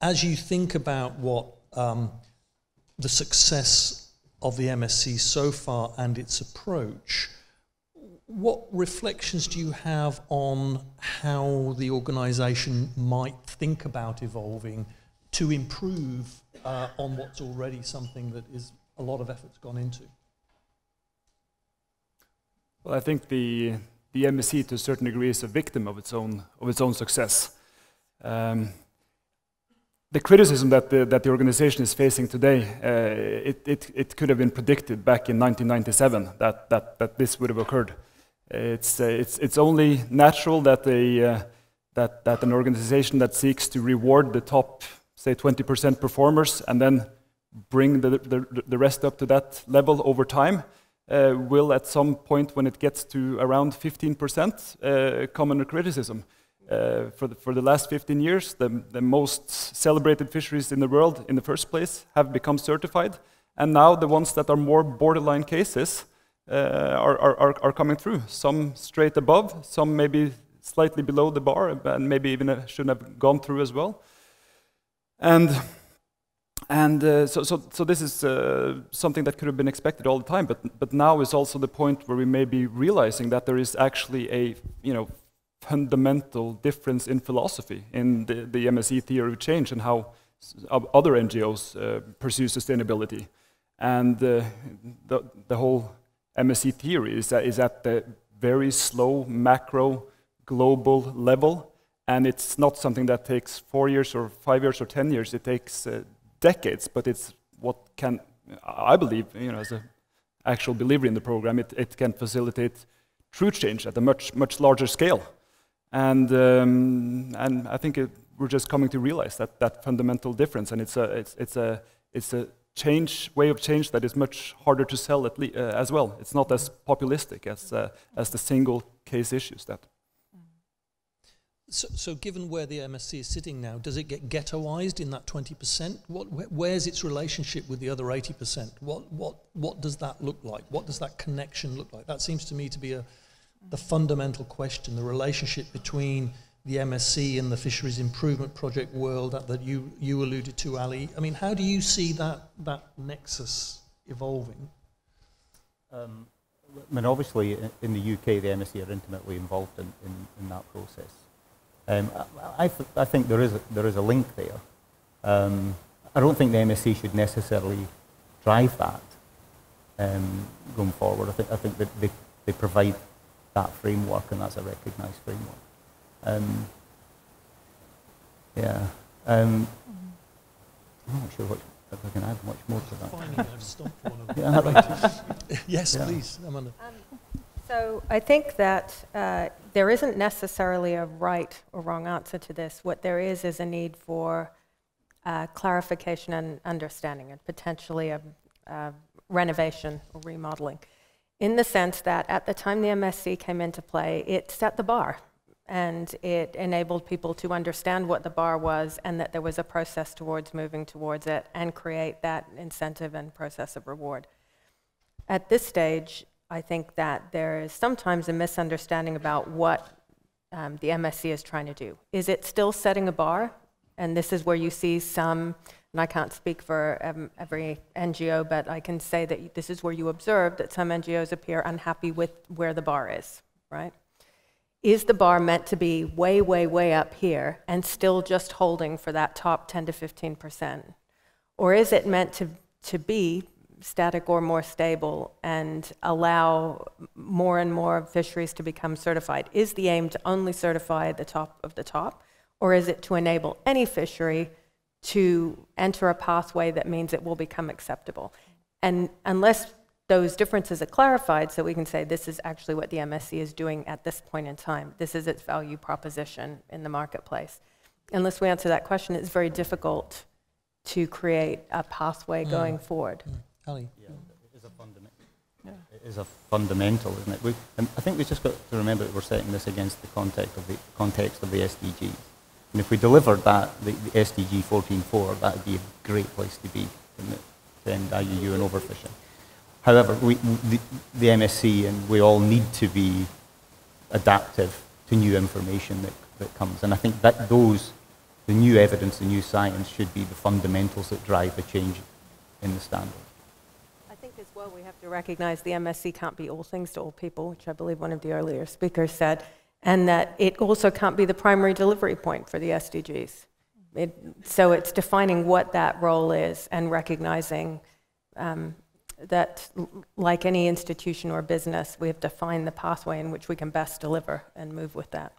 as you think about what the success of the MSC so far and its approach, what reflections do you have on how the organisation might think about evolving to improve on what's already something that is a lot of effort's gone into? Well, I think the MSC to a certain degree is a victim of its own success. The criticism that the organization is facing today, it could have been predicted back in 1997 that this would have occurred. It's only natural that that an organization that seeks to reward the top, say, 20% performers and then bring the rest up to that level over time will at some point, when it gets to around 15%, come under criticism. For the last 15 years, the most celebrated fisheries in the world in the first place have become certified, and now the ones that are more borderline cases are coming through. Some straight above, some maybe slightly below the bar, and maybe even shouldn't have gone through as well. So this is something that could have been expected all the time, but now is also the point where we may be realizing that there is actually a fundamental difference in philosophy in the MSC theory of change and how other NGOs pursue sustainability. And the whole MSC theory is at the very slow macro global level, and it's not something that takes 4 years or 5 years or 10 years. It takes decades, but it's what can, I believe, as an actual believer in the program, it can facilitate true change at a much larger scale. And I think we're just coming to realize that fundamental difference, and it's a way of change that is much harder to sell as well. It's not as populistic as the single case issues that. So given where the MSC is sitting now, does it get ghettoized in that 20%? Where's its relationship with the other 80%? What does that look like? What does that connection look like? That seems to me to be the fundamental question, the relationship between the MSC and the Fisheries Improvement Project world that you alluded to, Ali. I mean, how do you see that nexus evolving? I mean, obviously, in the UK, the MSC are intimately involved in that process. I think there is a link there. I don't think the MSC should necessarily drive that going forward. I think that they provide that framework, and that's a recognised framework. I'm not sure if I can add much more to that. Finally, I've stopped one of them. Yes, please, Amanda. So I think that there isn't necessarily a right or wrong answer to this. What there is a need for clarification and understanding, and potentially a renovation or remodeling, in the sense that at the time the MSC came into play, it set the bar, and it enabled people to understand what the bar was, and that there was a process towards moving towards it and create that incentive and process of reward. At this stage, I think that there is sometimes a misunderstanding about what the MSC is trying to do. Is it still setting a bar? And this is where you see some, and I can't speak for every NGO, but I can say that this is where you observe that some NGOs appear unhappy with where the bar is, right? Is the bar meant to be way, way, way up here and still just holding for that top 10 to 15%? Or is it meant to be static or more stable and allow more and more fisheries to become certified? Is the aim to only certify the top of the top, or is it to enable any fishery to enter a pathway that means it will become acceptable? And unless those differences are clarified, so we can say this is actually what the MSC is doing at this point in time, this is its value proposition in the marketplace. Unless we answer that question, it's very difficult to create a pathway going forward. Ali? Yeah, it is a fundamental. Yeah. It is a fundamental, isn't it? And I think we've just got to remember that we're setting this against the context of the SDGs. And if we delivered that, the SDG 14.4, that would be a great place to be to end IUU and overfishing. However, the MSC and we all need to be adaptive to new information that comes. And I think that those the new evidence, the new science should be the fundamentals that drive the change in the standard. I think as well we have to recognize the MSC can't be all things to all people, which I believe one of the earlier speakers said, and that it also can't be the primary delivery point for the SDGs. So it's defining what that role is and recognizing that, like any institution or business, we have to find the pathway in which we can best deliver and move with that.